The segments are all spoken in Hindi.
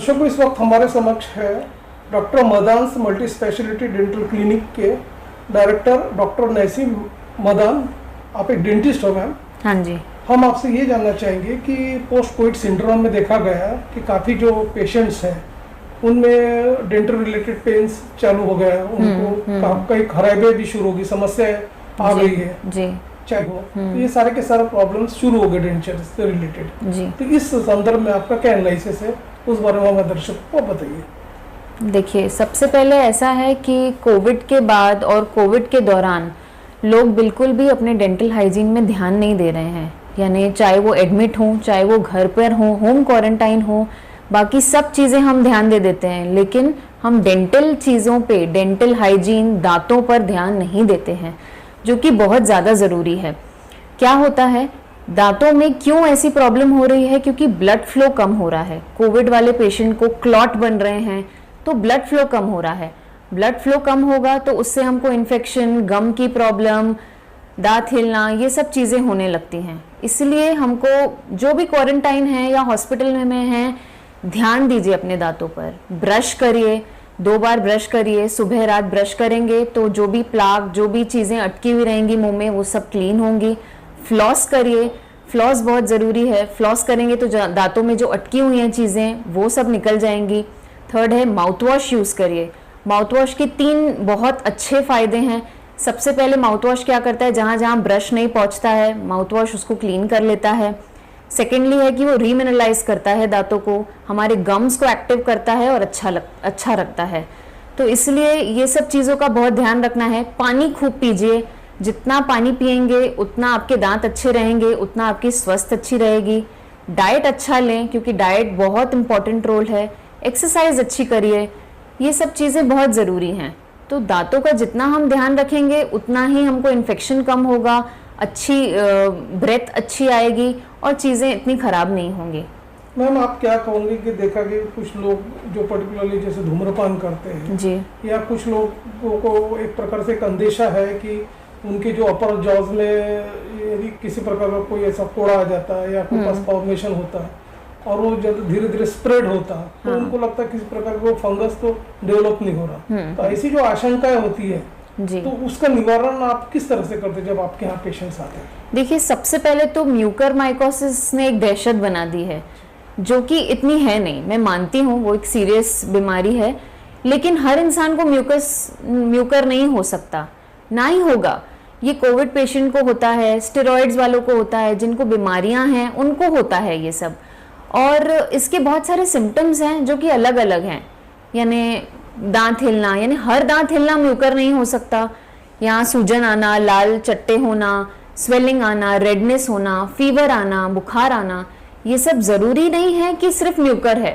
दर्शकों, इस वक्त हमारे समक्ष है doctor Madan multi speciality dental clinic के डायरेक्टर डॉक्टर नैसीम मदान। आप एक डेंटिस्ट हो मैम? हाँ जी। हम आपसे ये जानना चाहेंगे कि पोस्ट कोविड सिंड्रोम में देखा गया कि काफ़ी जो पेशेंट्स हैं उनमें डेंटल रिलेटेड पेन्स चालू हो गया है, उनको कई खराबे भी शुरू होगी, समस्या आ गई है जी, चाहे वो, तो ये सारे के सारे प्रॉब्लम्स शुरू हो गए डेंचर से रिलेटेड जी। तो इस संदर्भ में आपका क्या एनालिसिस है, उस बारे में हमारे दर्शकों को बताइए। देखिए, सबसे पहले ऐसा है कि कोविड के बाद और कोविड के दौरान लोग बिल्कुल भी अपने डेंटल हाइजीन में ध्यान नहीं दे रहे हैं। यानी चाहे वो एडमिट हों, चाहे वो घर पर हों, होम क्वारंटाइन हो, बाकी सब चीज़ें हम ध्यान दे देते हैं, लेकिन हम डेंटल चीज़ों पे, डेंटल हाइजीन, दांतों पर ध्यान नहीं देते हैं, जो कि बहुत ज़्यादा ज़रूरी है। क्या होता है, दांतों में क्यों ऐसी प्रॉब्लम हो रही है? क्योंकि ब्लड फ्लो कम हो रहा है। कोविड वाले पेशेंट को क्लॉट बन रहे हैं, तो ब्लड फ्लो कम हो रहा है। ब्लड फ्लो कम होगा तो उससे हमको इन्फेक्शन, गम की प्रॉब्लम, दांत हिलना, ये सब चीज़ें होने लगती हैं। इसलिए हमको जो भी क्वारंटाइन है या हॉस्पिटल में है, ध्यान दीजिए अपने दांतों पर। ब्रश करिए, 2 बार ब्रश करिए, सुबह रात ब्रश करेंगे तो जो भी प्लाक, जो भी चीज़ें अटकी हुई रहेंगी मुंह में, वो सब क्लीन होंगी। फ्लॉस करिए, फ्लॉस बहुत ज़रूरी है। फ्लॉस करेंगे तो दांतों में जो अटकी हुई हैं चीज़ें, वो सब निकल जाएंगी। थर्ड है माउथ वॉश यूज़ करिए। माउथ वॉश के 3 बहुत अच्छे फ़ायदे हैं। सबसे पहले माउथ वॉश क्या करता है, जहाँ जहाँ ब्रश नहीं पहुँचता है, माउथ वॉश उसको क्लीन कर लेता है। सेकेंडली है कि वो रीमिनरलाइज करता है दांतों को, हमारे गम्स को एक्टिव करता है और अच्छा रखता है। तो इसलिए ये सब चीज़ों का बहुत ध्यान रखना है। पानी खूब पीजिए, जितना पानी पिएंगे उतना आपके दांत अच्छे रहेंगे, उतना आपकी स्वास्थ्य अच्छी रहेगी। डाइट अच्छा लें, क्योंकि डाइट बहुत इंपॉर्टेंट रोल है। एक्सरसाइज अच्छी करिए, ये सब चीज़ें बहुत ज़रूरी हैं। तो दांतों का जितना हम ध्यान रखेंगे उतना ही हमको इन्फेक्शन कम होगा, अच्छी ब्रेथ अच्छी आएगी और चीज़ें इतनी ख़राब नहीं होंगी। मैम, आप क्या कहोगे कि देखा कि कुछ लोग जो पर्टिकुलरली जैसे धूम्रपान करते हैं जी, या कुछ लोगों को एक प्रकार से एक अंदेशा है कि उनके जो अपर जॉज में यदि किसी प्रकार का कोई ऐसा कोड़ा आ जाता है या कोई पास फॉर्मेशन होता है और वो जब धीरे धीरे स्प्रेड होता है तो उनको लगता है किसी प्रकार का फंगस तो डेवलप नहीं हो रहा। तो ऐसी जो आशंकाएं होती है जी, तो उसका निवारण आप किस तरह से करते हैं जब आपके यहाँ पेशेंट्स आते हैं? देखिए, सबसे पहले तो म्यूकरमाइकोसिस ने एक दहशत बना दी है, जो कि इतनी है नहीं। मैं मानती हूँ वो एक सीरियस बीमारी है, लेकिन हर इंसान को म्यूकर नहीं हो सकता, ना ही होगा। ये कोविड पेशेंट को होता है, स्टेरॉइड्स वालों को होता है, जिनको बीमारियां हैं उनको होता है ये सब। और इसके बहुत सारे सिम्टम्स हैं जो कि अलग अलग हैं। यानी दांत हिलना, यानी हर दांत हिलना म्यूकर नहीं हो सकता। यहाँ सूजन आना, लाल चट्टे होना, स्वेलिंग आना, रेडनेस होना, फीवर आना, बुखार आना, ये सब ज़रूरी नहीं है कि सिर्फ म्यूकर है।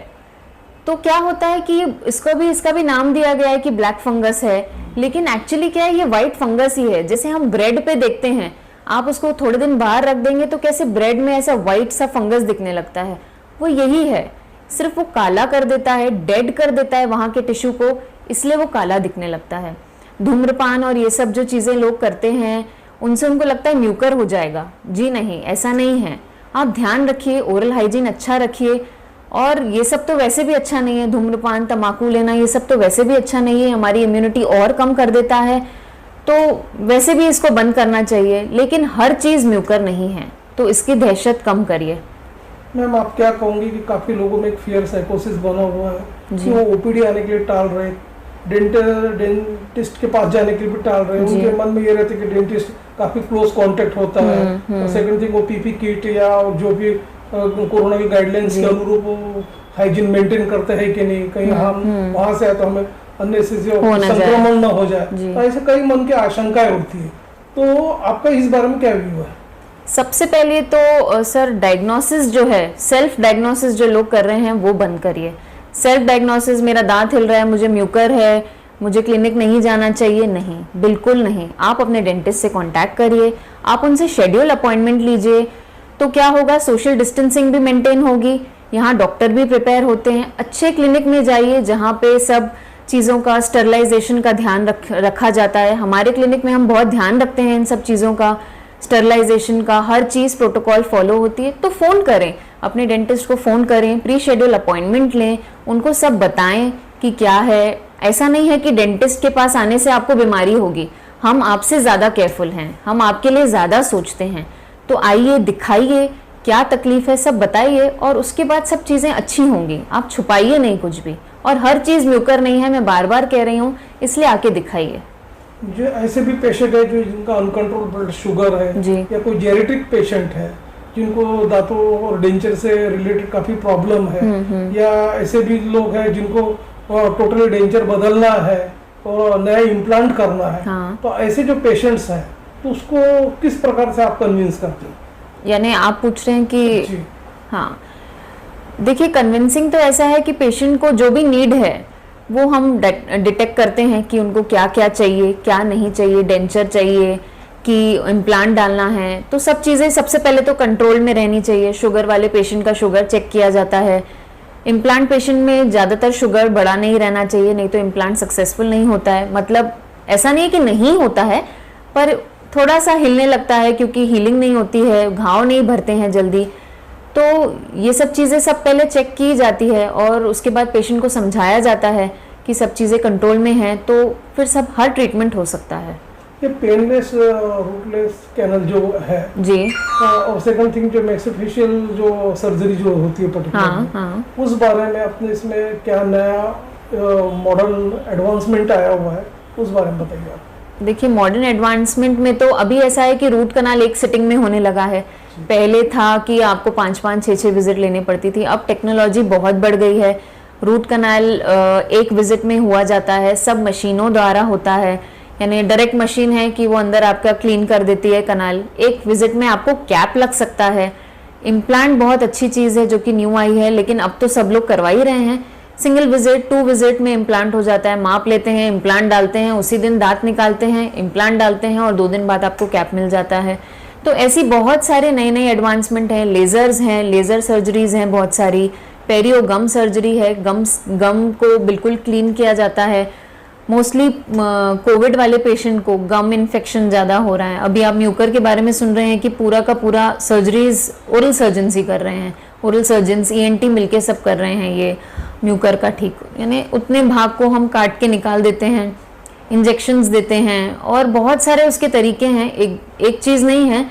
तो क्या होता है कि इसका भी नाम दिया गया है कि ब्लैक फंगस है, लेकिन एक्चुअली क्या है, ये वाइट फंगस ही है। जैसे हम ब्रेड पे देखते हैं, आप उसको थोड़े दिन बाहर रख देंगे तो कैसे ब्रेड में ऐसा वाइट सा फंगस दिखने लगता है, वो यही है। सिर्फ वो काला कर देता है, डेड कर देता है वहाँ के टिश्यू को, इसलिए वो काला दिखने लगता है। धूम्रपान और ये सब जो चीज़ें लोग करते हैं, उनसे उनको लगता है म्यूकर हो जाएगा। जी नहीं, ऐसा नहीं है। आप ध्यान रखिए, ओरल हाइजीन अच्छा रखिए। और ये सब तो वैसे भी अच्छा नहीं है, धूम्रपान, तम्बाकू लेना, ये सब तो वैसे भी अच्छा नहीं है, हमारी इम्यूनिटी और कम कर देता है। तो वैसे भी इसको बंद करना चाहिए, लेकिन हर चीज़ म्यूकर नहीं है, तो इसकी दहशत कम करिए। मैम, आप क्या कहोंगी कि काफ़ी लोगों में एक फियर साइकोसिस बना हुआ है कि वो ओपीडी आने के लिए टाल रहे, डेंटिस्ट के पास जाने के लिए भी टाल रहे हैं। उनके मन में ये रहता है कि डेंटिस्ट काफ़ी क्लोज कांटेक्ट होता है। सेकंड थिंग, वो पीपी किट या जो भी कोरोना की गाइडलाइंस के अनुरूप हाइजीन मेंटेन करते हैं कि नहीं, कहीं हम वहाँ से आए तो हमें संक्रमण न हो जाए। तो ऐसे कई मन की आशंकाएं होती है, तो आपका इस बारे में क्या व्यू है? सबसे पहले तो सर, डायग्नोसिस जो है, सेल्फ डायग्नोसिस जो लोग कर रहे हैं वो बंद करिए। सेल्फ डायग्नोसिस, मेरा दांत हिल रहा है, मुझे म्यूकर है, मुझे क्लिनिक नहीं जाना चाहिए, नहीं, बिल्कुल नहीं। आप अपने डेंटिस्ट से कांटेक्ट करिए, आप उनसे शेड्यूल अपॉइंटमेंट लीजिए, तो क्या होगा, सोशल डिस्टेंसिंग भी मेंटेन होगी, यहाँ डॉक्टर भी प्रिपेयर होते हैं। अच्छे क्लिनिक में जाइए जहाँ पे सब चीज़ों का, स्टरलाइजेशन का ध्यान रखा जाता है। हमारे क्लिनिक में हम बहुत ध्यान रखते हैं इन सब चीज़ों का, स्टरलाइजेशन का, हर चीज़ प्रोटोकॉल फॉलो होती है। तो फ़ोन करें, अपने डेंटिस्ट को फ़ोन करें, प्री शेड्यूल अपॉइंटमेंट लें, उनको सब बताएं कि क्या है। ऐसा नहीं है कि डेंटिस्ट के पास आने से आपको बीमारी होगी, हम आपसे ज़्यादा केयरफुल हैं, हम आपके लिए ज़्यादा सोचते हैं। तो आइए, दिखाइए क्या तकलीफ है, सब बताइए और उसके बाद सब चीज़ें अच्छी होंगी। आप छुपाइए नहीं कुछ भी, और हर चीज़ म्यूकर नहीं है, मैं बार बार कह रही हूँ, इसलिए आके दिखाइए। जो ऐसे भी पेशेंट है जो जिनका अनकंट्रोल ब्लड शुगर है जी। या कोई जेनेटिक पेशेंट है जिनको दांतों और डेंचर से रिलेटेड काफी प्रॉब्लम है, या ऐसे भी लोग हैं जिनको टोटली डेंचर बदलना है और नया इम्प्लांट करना है। हाँ। तो ऐसे जो पेशेंट्स हैं तो उसको किस प्रकार से आप कन्विंस करते हैं? यानी आप पूछ रहे हैं कि जी। हाँ, देखिए, कन्विंसिंग तो ऐसा है कि पेशेंट को जो भी नीड है वो हम डिटेक्ट करते हैं कि उनको क्या क्या चाहिए, क्या नहीं चाहिए, डेंचर चाहिए कि इम्प्लांट डालना है। तो सब चीज़ें सबसे पहले तो कंट्रोल में रहनी चाहिए। शुगर वाले पेशेंट का शुगर चेक किया जाता है। इम्प्लांट पेशेंट में ज़्यादातर शुगर बढ़ा नहीं रहना चाहिए, नहीं तो इम्प्लांट सक्सेसफुल नहीं होता है। मतलब ऐसा नहीं है कि नहीं होता है, पर थोड़ा सा हिलने लगता है क्योंकि हीलिंग नहीं होती है, घाव नहीं भरते हैं जल्दी। तो ये सब चीज़ें सब पहले चेक की जाती है और उसके बाद पेशेंट को समझाया जाता है कि सब चीज़ें कंट्रोल में हैं, तो फिर सब हर ट्रीटमेंट हो सकता है। ये पेनलेस रूटलेस कैनल जो है जी। और सेकंड थिंग जो मैक्सिफेशियल जो सर्जरी जो होती है पर्टिकुलर, हाँ। उस बारे में अपने इसमें क्या नया मॉडर्न एडवांसमेंट आया हुआ है, उस बारे में बताइए आप। देखिए, मॉडर्न एडवांसमेंट में तो अभी ऐसा है कि रूट कनाल एक सिटिंग में होने लगा है। पहले था कि आपको 5-5, 6-6 विजिट लेनी पड़ती थी। अब टेक्नोलॉजी बहुत बढ़ गई है। रूट कनाल एक विजिट में हुआ जाता है, सब मशीनों द्वारा होता है। यानी डायरेक्ट मशीन है कि वो अंदर आपका क्लीन कर देती है कनाल। एक विजिट में आपको कैप लग सकता है। इम्प्लांट बहुत अच्छी चीज़ है जो कि न्यू आई है, लेकिन अब तो सब लोग करवा ही रहे हैं। सिंगल विजिट, 2 विजिट में इम्प्लांट हो जाता है। माप लेते हैं, इम्प्लांट डालते हैं, उसी दिन दांत निकालते हैं, इम्प्लांट डालते हैं और 2 दिन बाद आपको कैप मिल जाता है। तो ऐसी बहुत सारे नए नए एडवांसमेंट हैं। लेज़र्स हैं, लेज़र सर्जरीज हैं बहुत सारी। पेरियो गम सर्जरी है, गम को बिल्कुल क्लीन किया जाता है। मोस्टली कोविड वाले पेशेंट को गम इन्फेक्शन ज़्यादा हो रहा है। अभी आप म्यूकर के बारे में सुन रहे हैं कि पूरा का पूरा सर्जरीज ओरल सर्जन्स ही कर रहे हैं। ओरल सर्जन्स, ENT मिलके सब कर रहे हैं ये म्यूकर का ठीक। यानी उतने भाग को हम काट के निकाल देते हैं, इंजेक्शंस देते हैं और बहुत सारे उसके तरीके हैं, एक चीज़ नहीं है।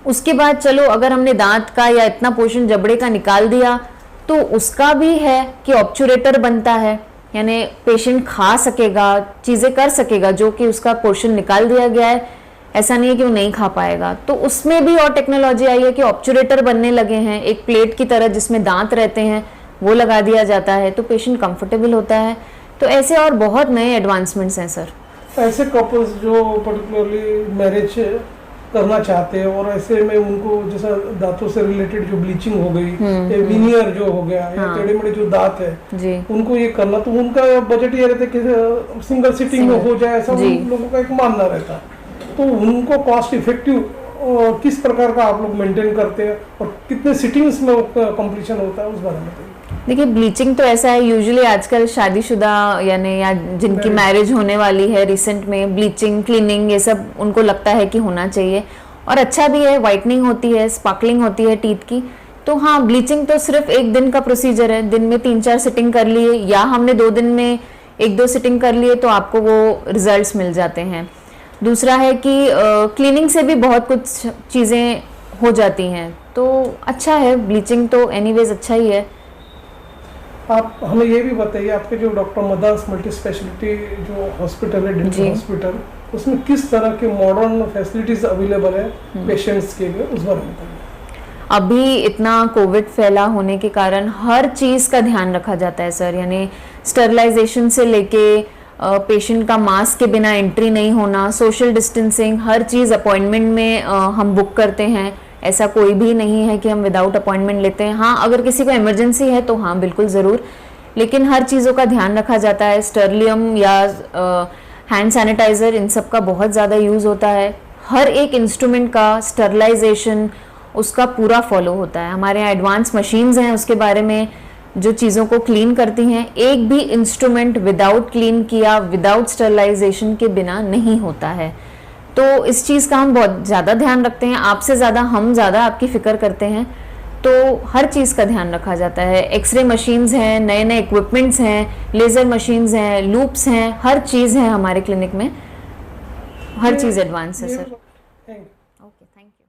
उसके बाद चलो, अगर हमने दांत का या इतना पोर्शन जबड़े का निकाल दिया तो उसका भी है कि ऑब्चुरेटर बनता है, यानी पेशेंट खा सकेगा, चीज़ें कर सकेगा जो कि उसका पोर्शन निकाल दिया गया है। ऐसा नहीं है कि वो नहीं खा पाएगा। तो उसमें भी और टेक्नोलॉजी आई है कि ऑब्चुरेटर बनने लगे हैं, एक प्लेट की तरह जिसमें दांत रहते हैं वो लगा दिया जाता है, तो पेशेंट कंफर्टेबल होता है। तो ऐसे और बहुत नए एडवांसमेंट्स हैं सर। ऐसे कपल्स जो पर्टिकुलरली मैरिज करना चाहते हैं और ऐसे में उनको जैसा दांतों से रिलेटेड जो ब्लीचिंग हो गई या विनियर जो हो गया या टेढ़े मेढ़े जो दांत है जी, उनको ये करना, तो उनका बजट ये रहता है कि सिंगल सिटिंग में हो जाए, ऐसा उन लोगों का एक मानना रहता है। तो उनको कॉस्ट इफेक्टिव किस प्रकार का आप लोग मेंटेन करते हैं और कितने सिटिंग्स में कंप्लीशन होता है, उस बारे में बताइए। देखिए, ब्लीचिंग तो ऐसा है, यूजुअली आजकल शादीशुदा यानी या जिनकी मैरिज होने वाली है रिसेंट में, ब्लीचिंग, क्लीनिंग ये सब उनको लगता है कि होना चाहिए और अच्छा भी है। वाइटनिंग होती है, स्पार्कलिंग होती है टीथ की। तो हाँ, ब्लीचिंग तो सिर्फ एक दिन का प्रोसीजर है। दिन में 3-4 सिटिंग कर लिए या हमने 2 दिन में 1-2 सिटिंग कर लिए तो आपको वो रिजल्ट्स मिल जाते हैं। दूसरा है कि क्लीनिंग से भी बहुत कुछ चीज़ें हो जाती हैं, तो अच्छा है। ब्लीचिंग तो एनीवेज अच्छा ही है। आप हमें ये भी बताइए, आपके जो डॉक्टर मदास मल्टी स्पेशलिटी जो हॉस्पिटल है, डेंटल हॉस्पिटल, उसमें किस तरह के मॉडर्न फैसिलिटीज अवेलेबल है पेशेंट्स के लिए, उस बारे में बताइए। अभी इतना कोविड फैला होने के कारण हर चीज़ का ध्यान रखा जाता है सर। यानी स्टरलाइजेशन से लेके पेशेंट का मास्क के बिना एंट्री नहीं होना, सोशल डिस्टेंसिंग, हर चीज़ अपॉइंटमेंट में हम बुक करते हैं। ऐसा कोई भी नहीं है कि हम विदाउट अपॉइंटमेंट लेते हैं। हाँ, अगर किसी को इमरजेंसी है तो हाँ बिल्कुल ज़रूर, लेकिन हर चीज़ों का ध्यान रखा जाता है। स्टरलियम या हैंड सैनिटाइज़र, इन सब का बहुत ज़्यादा यूज़ होता है। हर एक इंस्ट्रूमेंट का स्टरलाइजेशन उसका पूरा फॉलो होता है। हमारे यहाँ एडवांस मशीन्स हैं उसके बारे में जो चीज़ों को क्लीन करती हैं। एक भी इंस्ट्रूमेंट विदाउट क्लीन किया, विदाउट स्टरलाइजेशन के बिना नहीं होता है। तो इस चीज़ का हम बहुत ज़्यादा ध्यान रखते हैं, आपसे ज़्यादा हम ज़्यादा आपकी फ़िक्र करते हैं। तो हर चीज़ का ध्यान रखा जाता है। एक्सरे मशीन्स हैं, नए नए इक्विपमेंट्स हैं, लेज़र मशीन्स हैं, लूप्स हैं, हर चीज़ है हमारे क्लिनिक में, हर चीज़ एडवांस है sir. Thank you. Okay, thank you.